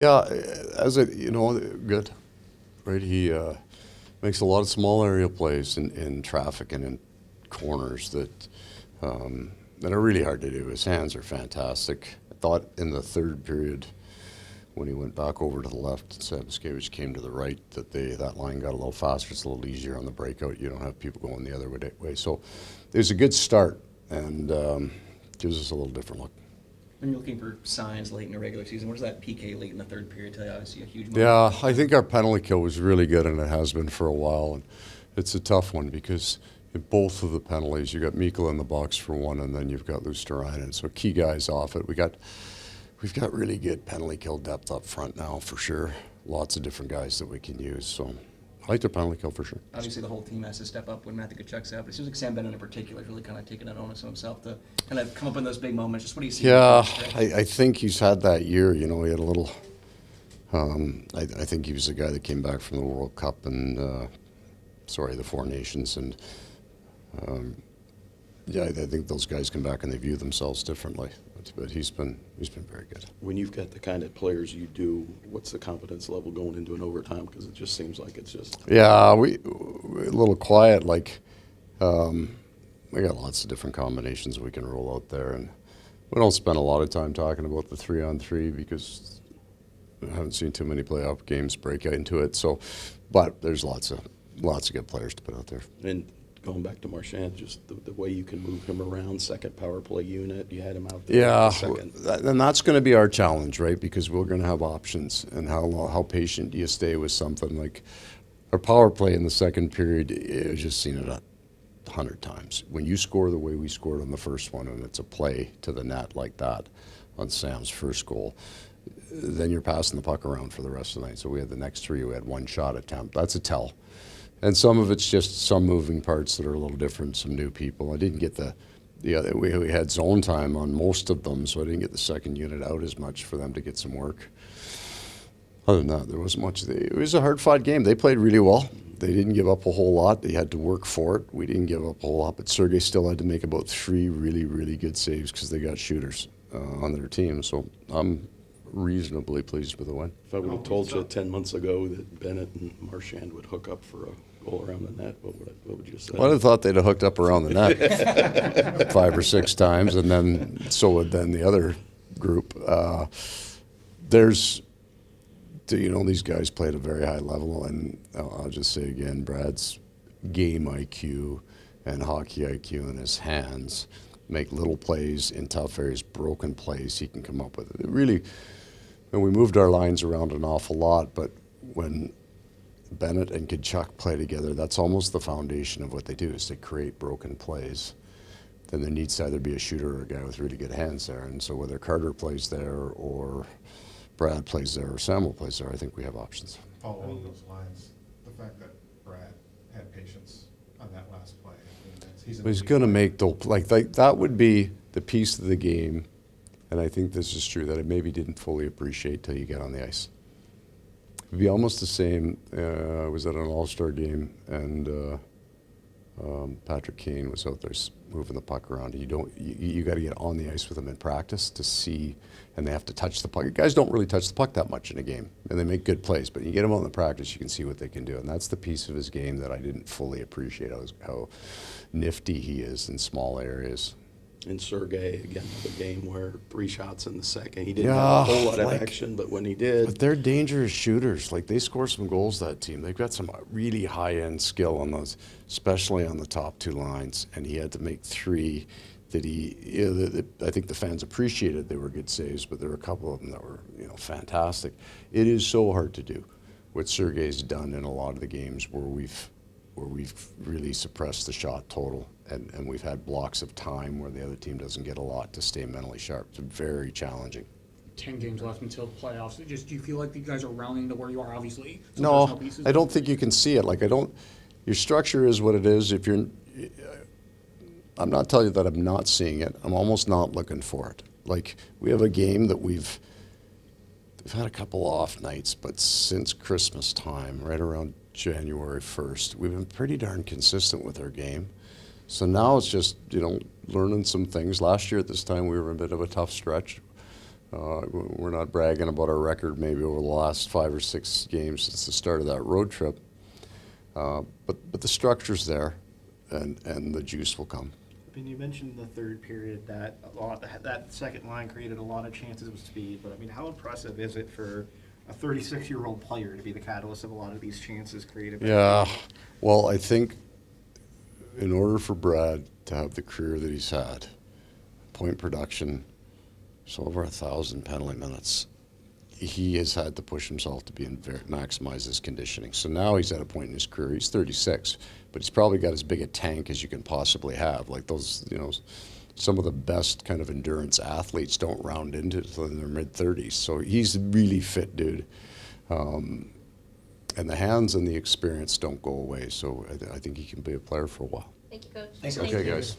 Yeah, good, right? He makes a lot of small area plays in traffic and in corners that are really hard to do. His hands are fantastic. I thought in the third period, when he went back over to the left and Sabuskevich came to the right, that line got a little faster. It's a little easier on the breakout. You don't have people going the other way. So it was a good start and gives us a little different look. When you're looking for signs late in the regular season, what does that PK late in the third period tell you? Obviously, a huge moment. Yeah, I think our penalty kill was really good, and it has been for a while. And it's a tough one because in both of the penalties, you got Mikko in the box for one, and then you've got Luosterainen. So key guys off it. We've got really good penalty kill depth up front now for sure. Lots of different guys that we can use. So I like their penalty kill for sure. Obviously, the whole team has to step up when Matthew Tkachuk's out, but it seems like Sam Bennett in particular is really kind of taking that onus on himself to kind of come up in those big moments. Just what do you see? Yeah, I think he's had that year. He had a little. I think he was the guy that came back from the World Cup and the Four Nations, and I think those guys come back and they view themselves differently. But he's been very good. When you've got the kind of players you do, what's the confidence level going into an overtime? Because it just seems like it's just... Yeah, we're a little quiet. We got lots of different combinations we can roll out there, and we don't spend a lot of time talking about the 3-on-3 because I haven't seen too many playoff games break into it. So, but there's lots of good players to put out there. And going back to Marchand, just the way you can move him around, second power play unit, you had him out there. Yeah, second. And that's going to be our challenge, right? Because we're going to have options, and how patient do you stay with something like our power play in the second period? I've just seen it 100 times. When you score the way we scored on the first one, and it's a play to the net like that on Sam's first goal, then you're passing the puck around for the rest of the night. So we had the next three, we had one shot attempt. That's a tell. And some of it's just some moving parts that are a little different, some new people. I didn't get we had zone time on most of them, so I didn't get the second unit out as much for them to get some work. Other than that, there wasn't much. It was a hard-fought game. They played really well. They didn't give up a whole lot. They had to work for it. We didn't give up a whole lot, but Sergei still had to make about 3 really, really good saves because they got shooters on their team. So I'm reasonably pleased with the win. If I would have told you 10 months ago that Bennett and Marchand would hook up for a goal around the net, what would you say? Well, I would have thought they'd have hooked up around the net 5 or 6 times, and then so would then the other group. These guys play at a very high level, and I'll just say again, Brad's game IQ and hockey IQ in his hands make little plays in tough areas, broken plays he can come up with. It really, and we moved our lines around an awful lot, but when Bennett and Tkachuk play together, that's almost the foundation of what they do, is they create broken plays. Then there needs to either be a shooter or a guy with really good hands there. And so whether Carter plays there or Brad plays there or Samuel plays there, I think we have options. Paul, along those lines, the fact that Brad had patience on that last play. He's going to make that would be the piece of the game, and I think this is true, that I maybe didn't fully appreciate till you get on the ice. It'd be almost the same. I was at an All-Star game, and Patrick Kane was out there moving the puck around. You got to get on the ice with him in practice to see, and they have to touch the puck. Guys don't really touch the puck that much in a game, and they make good plays. But you get them on the practice, you can see what they can do, and that's the piece of his game that I didn't fully appreciate. How nifty he is in small areas. And Sergei, again, the game where 3 shots in the second. He didn't have a whole lot of action, but when he did. But they're dangerous shooters. They score some goals, that team. They've got some really high-end skill on those, especially on the top 2 lines. And he had to make 3 that I think the fans appreciated. They were good saves, but there were a couple of them that were fantastic. It is so hard to do what Sergei's done in a lot of the games where we've really suppressed the shot total, and we've had blocks of time where the other team doesn't get a lot to stay mentally sharp. It's very challenging. 10 games left until the playoffs. Do you feel like you guys are rounding to where you are, obviously? No, I don't think you can see it. Your structure is what it is. I'm not telling you that I'm not seeing it. I'm almost not looking for it. We have a game that we've had a couple off nights, but since Christmas time, right around January 1st, we've been pretty darn consistent with our game. So now it's just, learning some things. Last year at this time, we were in a bit of a tough stretch. We're not bragging about our record maybe over the last 5 or 6 games since the start of that road trip. But the structure's there, and the juice will come. I mean, you mentioned the third period that that second line created a lot of chances with speed, but I mean, how impressive is it for a 36-year-old player to be the catalyst of a lot of these chances created? Yeah, well, I think in order for Brad to have the career that he's had, point production, so over 1,000 penalty minutes, he has had to push himself to maximize his conditioning. So now he's at a point in his career, he's 36, but he's probably got as big a tank as you can possibly have. Like those, some of the best kind of endurance athletes don't round into it until in their mid-30s. So he's really fit, dude. And the hands and the experience don't go away. So I think he can be a player for a while. Thank you, Coach. Thanks, Thank Okay, you. guys.